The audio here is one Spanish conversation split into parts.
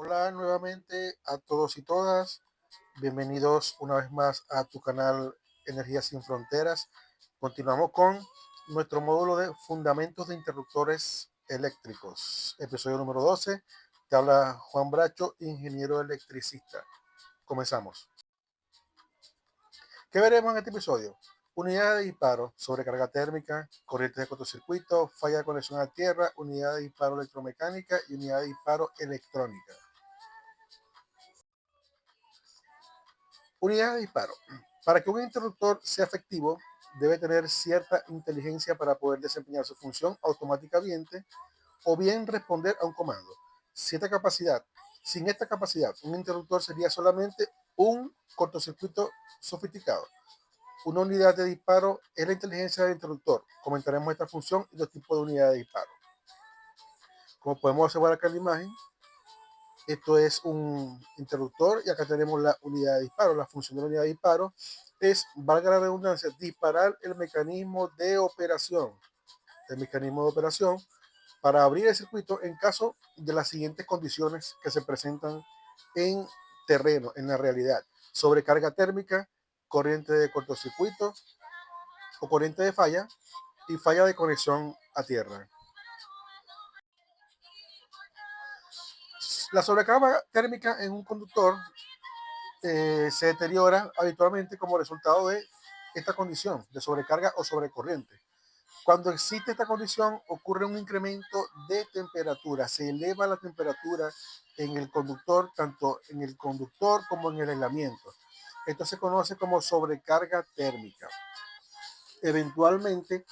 Hola nuevamente a todos y todas. Bienvenidos una vez más a tu canal Energía Sin Fronteras. Continuamos con nuestro módulo de Fundamentos de Interruptores Eléctricos. Episodio número 12. Te habla Juan Bracho, ingeniero electricista. Comenzamos. ¿Qué veremos en este episodio? Unidad de disparo, sobrecarga térmica, corrientes de cortocircuito, falla de conexión a tierra, unidad de disparo electromecánica y unidad de disparo electrónica. Unidad de disparo. Para que un interruptor sea efectivo, debe tener cierta inteligencia para poder desempeñar su función automáticamente o bien responder a un comando. Cierta capacidad. Sin esta capacidad, un interruptor sería solamente un cortocircuito sofisticado. Una unidad de disparo es la inteligencia del interruptor. Comentaremos esta función y los tipos de unidad de disparo. Como podemos observar acá en la imagen, esto es un interruptor y acá tenemos la unidad de disparo. La función de la unidad de disparo es, valga la redundancia, disparar el mecanismo de operación. El mecanismo de operación para abrir el circuito en caso de las siguientes condiciones que se presentan en terreno, en la realidad. Sobrecarga térmica, corriente de cortocircuito o corriente de falla y falla de conexión a tierra. La sobrecarga térmica en un conductor se deteriora habitualmente como resultado de esta condición de sobrecarga o sobrecorriente. Cuando existe esta condición, ocurre un incremento de temperatura, se eleva la temperatura en el conductor, tanto en el conductor como en el aislamiento. Esto se conoce como sobrecarga térmica. Eventualmente,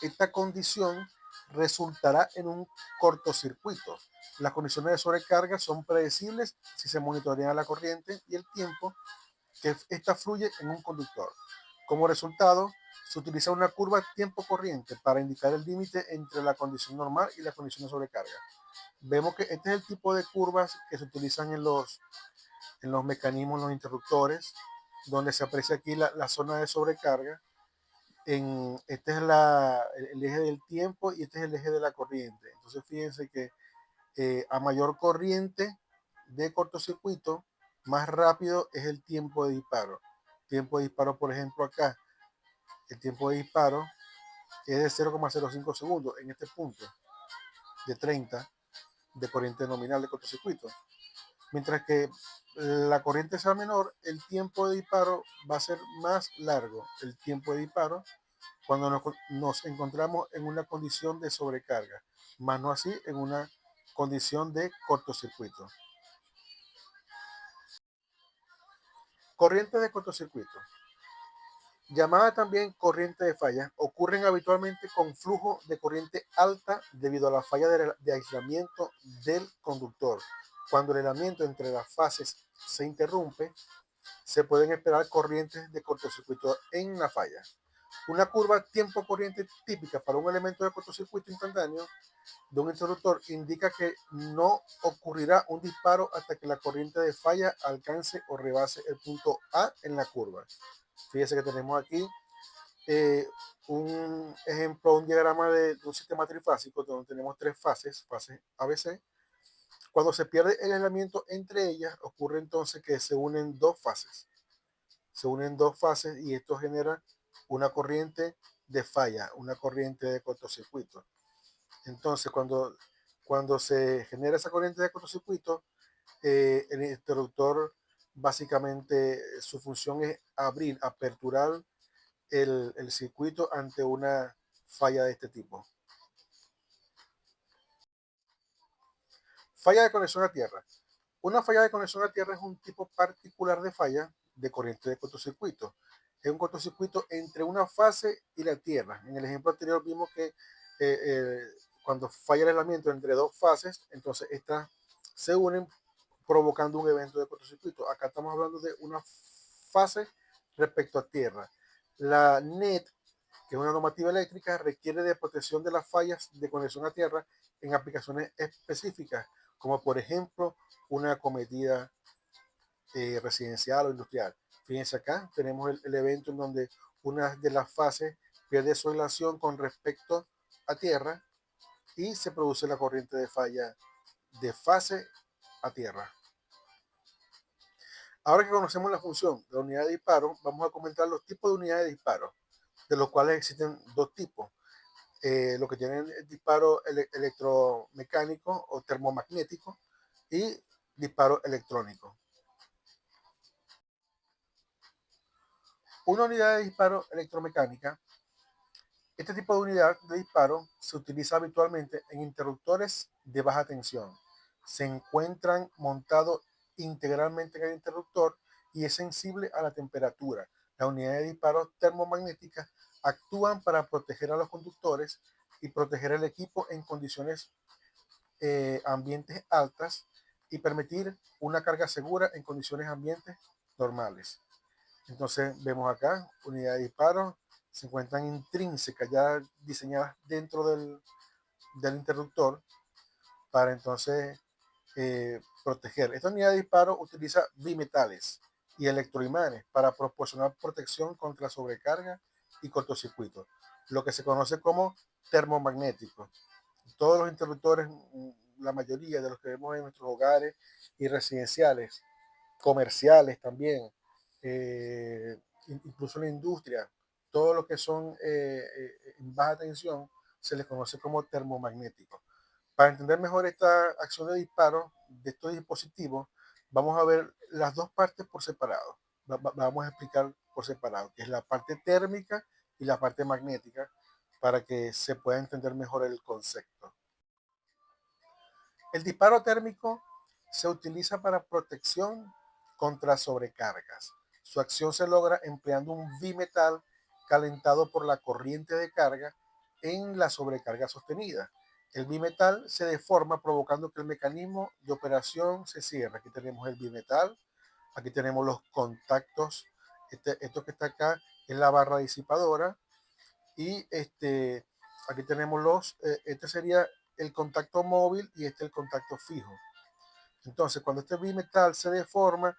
esta condición resultará en un cortocircuito. Las condiciones de sobrecarga son predecibles si se monitorea la corriente y el tiempo que esta fluye en un conductor. Como resultado, se utiliza una curva tiempo corriente para indicar el límite entre la condición normal y la condición de sobrecarga. Vemos que este es el tipo de curvas que se utilizan en los mecanismos, en los interruptores, donde se aprecia aquí la zona de sobrecarga. Este es el eje del tiempo y este es el eje de la corriente. Entonces fíjense que a mayor corriente de cortocircuito, más rápido es el tiempo de disparo. Tiempo de disparo, por ejemplo, acá, el tiempo de disparo es de 0,05 segundos en este punto de 30 de corriente nominal de cortocircuito. Mientras que la corriente sea menor, el tiempo de disparo va a ser más largo. El tiempo de disparo cuando nos encontramos en una condición de sobrecarga, más no así en una condición de cortocircuito. Corriente de cortocircuito, llamada también corriente de falla, ocurren habitualmente con flujo de corriente alta debido a la falla de aislamiento del conductor. Cuando el aislamiento entre las fases se interrumpe, se pueden esperar corrientes de cortocircuito en la falla. Una curva tiempo corriente típica para un elemento de cortocircuito instantáneo de un interruptor indica que no ocurrirá un disparo hasta que la corriente de falla alcance o rebase el punto A en la curva. Fíjese que tenemos aquí eh, un ejemplo, un diagrama de un sistema trifásico donde tenemos tres fases, fase ABC. Cuando se pierde el aislamiento entre ellas, ocurre entonces que se unen dos fases. Se unen dos fases y esto genera una corriente de falla, una corriente de cortocircuito. Entonces, cuando se genera esa corriente de cortocircuito, el interruptor básicamente su función es abrir, aperturar el circuito ante una falla de este tipo. Falla de conexión a tierra. Una falla de conexión a tierra es un tipo particular de falla de corriente de cortocircuito. Es un cortocircuito entre una fase y la tierra. En el ejemplo anterior vimos que cuando falla el aislamiento entre dos fases, entonces estas se unen provocando un evento de cortocircuito. Acá estamos hablando de una fase respecto a tierra. La NET, que es una normativa eléctrica, requiere de protección de las fallas de conexión a tierra en aplicaciones específicas, como por ejemplo una acometida residencial o industrial. Fíjense acá, tenemos el evento en donde una de las fases pierde su relación con respecto a tierra y se produce la corriente de falla de fase a tierra. Ahora que conocemos la función de la unidad de disparo, vamos a comentar los tipos de unidades de disparo, de los cuales existen dos tipos. Lo que tienen el disparo electromecánico o termomagnético y disparo electrónico. Una unidad de disparo electromecánica. Este tipo de unidad de disparo se utiliza habitualmente en interruptores de baja tensión. Se encuentran montados integralmente en el interruptor y es sensible a la temperatura. Las unidades de disparo termomagnéticas actúan para proteger a los conductores y proteger el equipo en condiciones ambientes altas y permitir una carga segura en condiciones ambientes normales. Entonces vemos acá unidades de disparo, se encuentran intrínsecas ya diseñadas dentro del interruptor para entonces proteger. Esta unidad de disparo utiliza bimetales y electroimanes para proporcionar protección contra sobrecarga y cortocircuito, lo que se conoce como termomagnético. Todos los interruptores, la mayoría de los que vemos en nuestros hogares y residenciales, comerciales también, incluso en la industria, todo lo que son en baja tensión se les conoce como termomagnético. Para entender mejor esta acción de disparo de estos dispositivos, vamos a ver las dos partes por separado. Vamos a explicar por separado, que es la parte térmica y la parte magnética, para que se pueda entender mejor el concepto. El disparo térmico se utiliza para protección contra sobrecargas. Su acción se logra empleando un bimetal calentado por la corriente de carga en la sobrecarga sostenida. El bimetal se deforma provocando que el mecanismo de operación se cierre. Aquí tenemos el bimetal, aquí tenemos los contactos. Esto que está acá es la barra disipadora y aquí tenemos este sería el contacto móvil y el contacto fijo. Entonces, cuando este bimetal se deforma,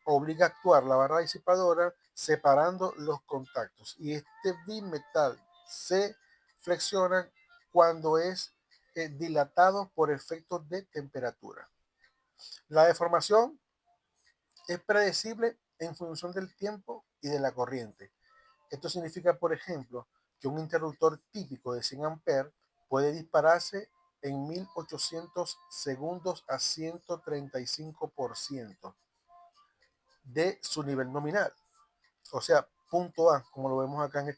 obliga a actuar la barra disipadora separando los contactos. Y este bimetal se flexiona cuando es dilatado por efectos de temperatura. La deformación es predecible en función del tiempo y de la corriente. Esto significa, por ejemplo, que un interruptor típico de 100 amperes puede dispararse en 1800 segundos a 135% de su nivel nominal. O sea, punto A, como lo vemos acá en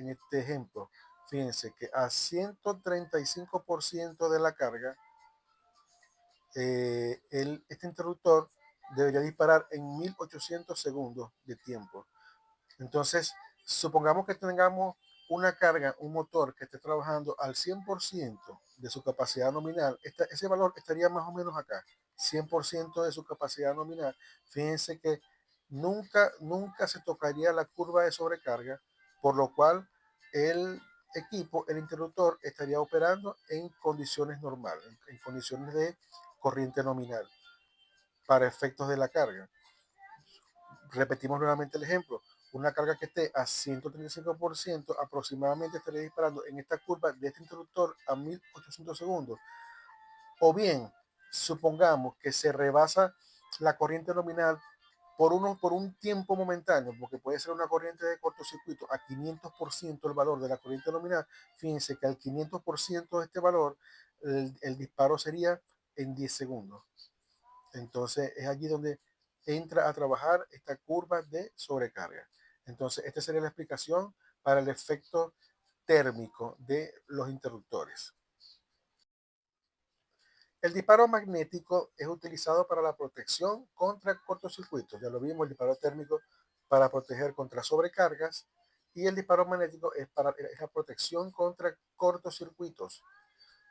este ejemplo. Fíjense que a 135% de la carga, este interruptor debería disparar en 1800 segundos de tiempo. Entonces, supongamos que tengamos una carga, un motor que esté trabajando al 100% de su capacidad nominal. Ese valor estaría más o menos acá, 100% de su capacidad nominal. Fíjense que nunca se tocaría la curva de sobrecarga, por lo cual el equipo, el interruptor, estaría operando en condiciones normales, en condiciones de corriente nominal, para efectos de la carga. Repetimos nuevamente el ejemplo. Una carga que esté a 135% aproximadamente estaría disparando en esta curva de este interruptor a 1800 segundos. O bien, supongamos que se rebasa la corriente nominal por un tiempo momentáneo, porque puede ser una corriente de cortocircuito a 500% el valor de la corriente nominal. Fíjense que al 500% de este valor, el disparo sería en 10 segundos. Entonces es allí donde entra a trabajar esta curva de sobrecarga. Entonces esta sería la explicación para el efecto térmico de los interruptores. El disparo magnético es utilizado para la protección contra cortocircuitos. Ya lo vimos, el disparo térmico para proteger contra sobrecargas y el disparo magnético es para la protección contra cortocircuitos.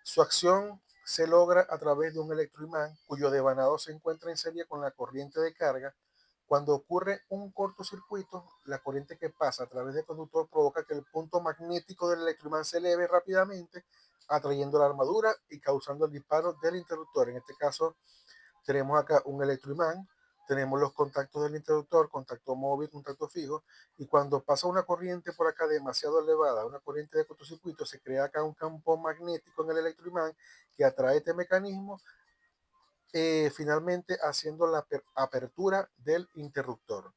Su acción se logra a través de un electroimán cuyo devanado se encuentra en serie con la corriente de carga. Cuando ocurre un cortocircuito, la corriente que pasa a través del conductor provoca que el punto magnético del electroimán se eleve rápidamente, atrayendo la armadura y causando el disparo del interruptor. En este caso, tenemos acá un electroimán, tenemos los contactos del interruptor, contacto móvil, contacto fijo, y cuando pasa una corriente por acá demasiado elevada, una corriente de cortocircuito, se crea acá un campo magnético en el electroimán que atrae este mecanismo finalmente haciendo la apertura del interruptor.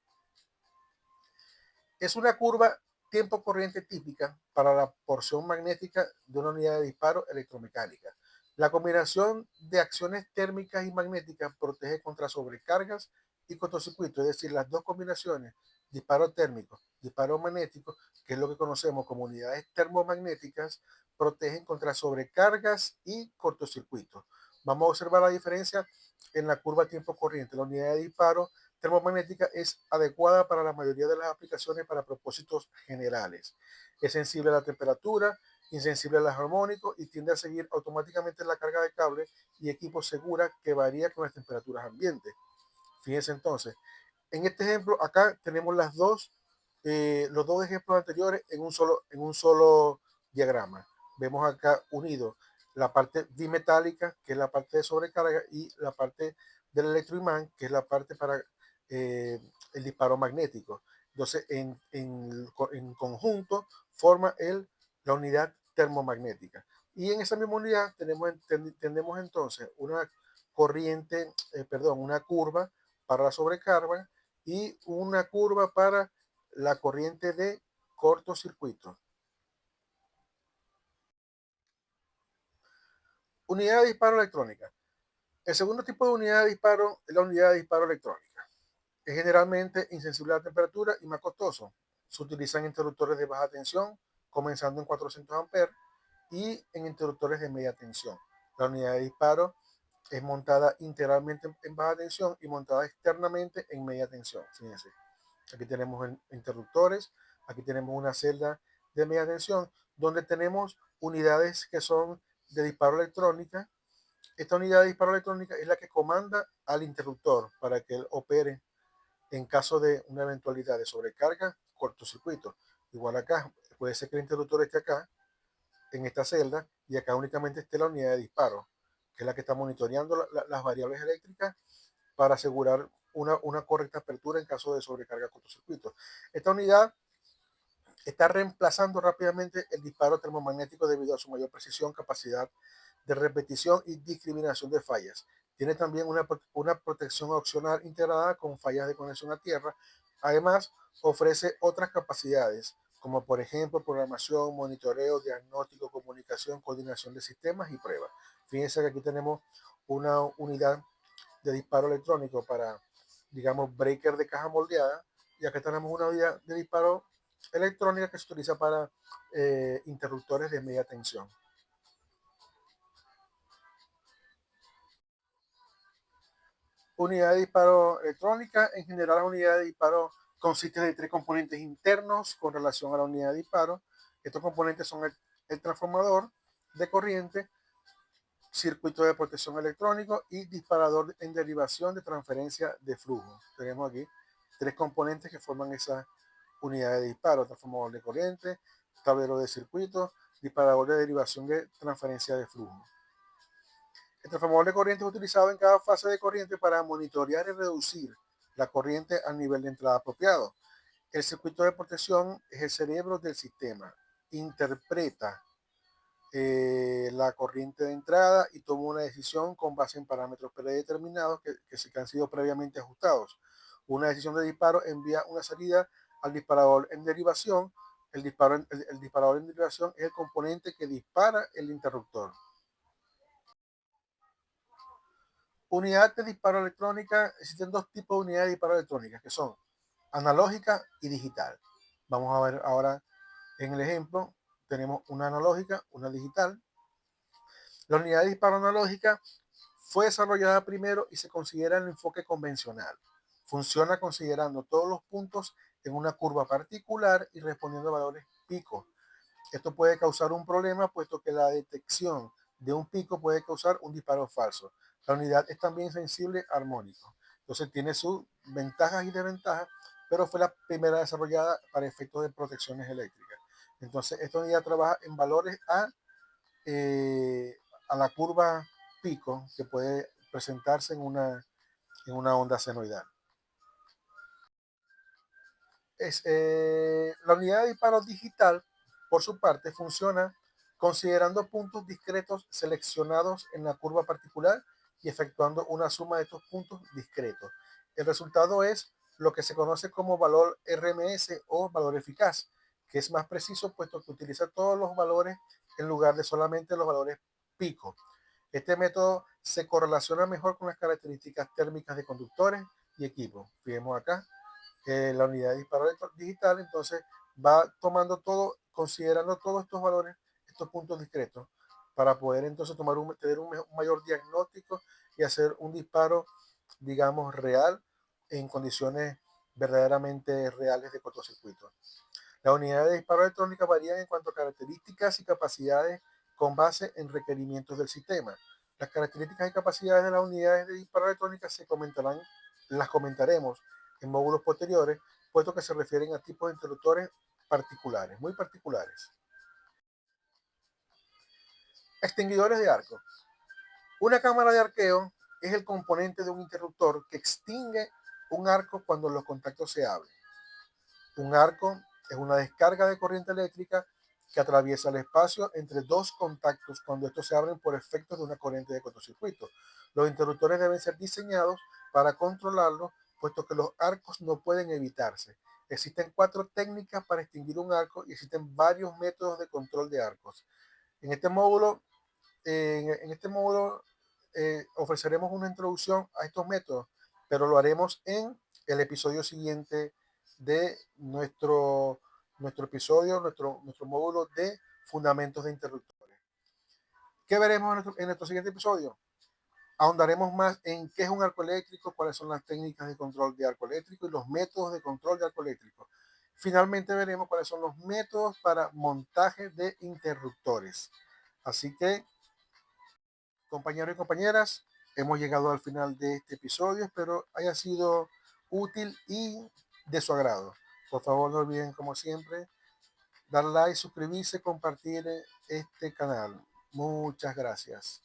Es una curva tiempo corriente típica para la porción magnética de una unidad de disparo electromecánica. La combinación de acciones térmicas y magnéticas protege contra sobrecargas y cortocircuito, es decir, las dos combinaciones, disparo térmico, disparo magnético, que es lo que conocemos como unidades termomagnéticas, protegen contra sobrecargas y cortocircuito. Vamos a observar la diferencia en la curva tiempo corriente. La unidad de disparo termomagnética es adecuada para la mayoría de las aplicaciones para propósitos generales. Es sensible a la temperatura, insensible al armónico y tiende a seguir automáticamente la carga de cable y equipo segura que varía con las temperaturas ambientes. Fíjense entonces, en este ejemplo acá tenemos los dos ejemplos anteriores en un solo diagrama. Vemos acá unido la parte dimetálica, que es la parte de sobrecarga, y la parte del electroimán, que es la parte para el disparo magnético. Entonces, en conjunto forma la unidad termomagnética. Y en esa misma unidad tenemos entonces una corriente, perdón, una curva para la sobrecarga y una curva para la corriente de cortocircuito. Unidad de disparo electrónica. El segundo tipo de unidad de disparo es la unidad de disparo electrónica. Es generalmente insensible a la temperatura y más costoso. Se utilizan interruptores de baja tensión, comenzando en 400 amperes, y en interruptores de media tensión. La unidad de disparo es montada integralmente en baja tensión y montada externamente en media tensión. Fíjense, aquí tenemos interruptores, aquí tenemos una celda de media tensión, donde tenemos unidades que son de disparo electrónica. Esta unidad de disparo electrónica es la que comanda al interruptor para que él opere en caso de una eventualidad de sobrecarga, cortocircuito. Igual acá, puede ser que el interruptor esté acá, en esta celda, y acá únicamente esté la unidad de disparo, que es la que está monitoreando las variables eléctricas para asegurar una correcta apertura en caso de sobrecarga cortocircuito. Esta unidad está reemplazando rápidamente el disparo termomagnético debido a su mayor precisión, capacidad de repetición y discriminación de fallas. Tiene también una protección opcional integrada con fallas de conexión a tierra. Además, ofrece otras capacidades, como por ejemplo programación, monitoreo, diagnóstico, comunicación, coordinación de sistemas y pruebas. Fíjense que aquí tenemos una unidad de disparo electrónico para, digamos, breaker de caja moldeada, y acá tenemos una unidad de disparo electrónica que se utiliza para interruptores de media tensión. Unidad de disparo electrónica. En general, la unidad de disparo consiste de tres componentes internos con relación a la unidad de disparo. Estos componentes son el transformador de corriente, circuito de protección electrónico y disparador en derivación de transferencia de flujo. Tenemos aquí tres componentes que forman esa unidad de disparo: transformador de corriente, tablero de circuito, disparador de derivación de transferencia de flujo. El transformador de corriente es utilizado en cada fase de corriente para monitorear y reducir la corriente al nivel de entrada apropiado. El circuito de protección es el cerebro del sistema. Interpreta la corriente de entrada y toma una decisión con base en parámetros predeterminados que han sido previamente ajustados. Una decisión de disparo envía una salida al disparador en derivación. El disparador en derivación es el componente que dispara el interruptor. Unidad de disparo electrónica. Existen dos tipos de unidades de disparo electrónica, que son analógica y digital. Vamos a ver ahora en el ejemplo. Tenemos una analógica, una digital. La unidad de disparo analógica fue desarrollada primero y se considera el enfoque convencional. Funciona considerando todos los puntos en una curva particular y respondiendo a valores pico. Esto puede causar un problema, puesto que la detección de un pico puede causar un disparo falso. La unidad es también sensible a armónico. Entonces tiene sus ventajas y desventajas, pero fue la primera desarrollada para efectos de protecciones eléctricas. Entonces esta unidad trabaja en valores a la curva pico, que puede presentarse en una onda senoidal. La unidad de disparo digital, por su parte, funciona considerando puntos discretos seleccionados en la curva particular y efectuando una suma de estos puntos discretos. El resultado es lo que se conoce como valor RMS o valor eficaz, que es más preciso puesto que utiliza todos los valores en lugar de solamente los valores pico. Este método se correlaciona mejor con las características térmicas de conductores y equipos. Fijemos acá, la unidad de disparo digital entonces va tomando todo, considerando todos estos valores, estos puntos discretos, para poder entonces tener un mayor diagnóstico y hacer un disparo, digamos, real en condiciones verdaderamente reales de cortocircuito. Las unidades de disparo electrónica varían en cuanto a características y capacidades con base en requerimientos del sistema. Las características y capacidades de las unidades de disparo electrónica las comentaremos en módulos posteriores, puesto que se refieren a tipos de interruptores particulares, muy particulares. Extinguidores de arco. Una cámara de arqueo es el componente de un interruptor que extingue un arco cuando los contactos se abren. Un arco es una descarga de corriente eléctrica que atraviesa el espacio entre dos contactos cuando estos se abren por efectos de una corriente de cortocircuito. Los interruptores deben ser diseñados para controlarlo, puesto que los arcos no pueden evitarse. Existen 4 técnicas para extinguir un arco y existen varios métodos de control de arcos. En este módulo, ofreceremos una introducción a estos métodos, pero lo haremos en el episodio siguiente de nuestro módulo de fundamentos de interruptores. ¿Qué veremos en nuestro siguiente episodio? Ahondaremos más en qué es un arco eléctrico, cuáles son las técnicas de control de arco eléctrico y los métodos de control de arco eléctrico. Finalmente veremos cuáles son los métodos para montaje de interruptores. Así que, compañeros y compañeras, hemos llegado al final de este episodio. Espero haya sido útil y de su agrado. Por favor, no olviden, como siempre, dar like, suscribirse, compartir este canal. Muchas gracias.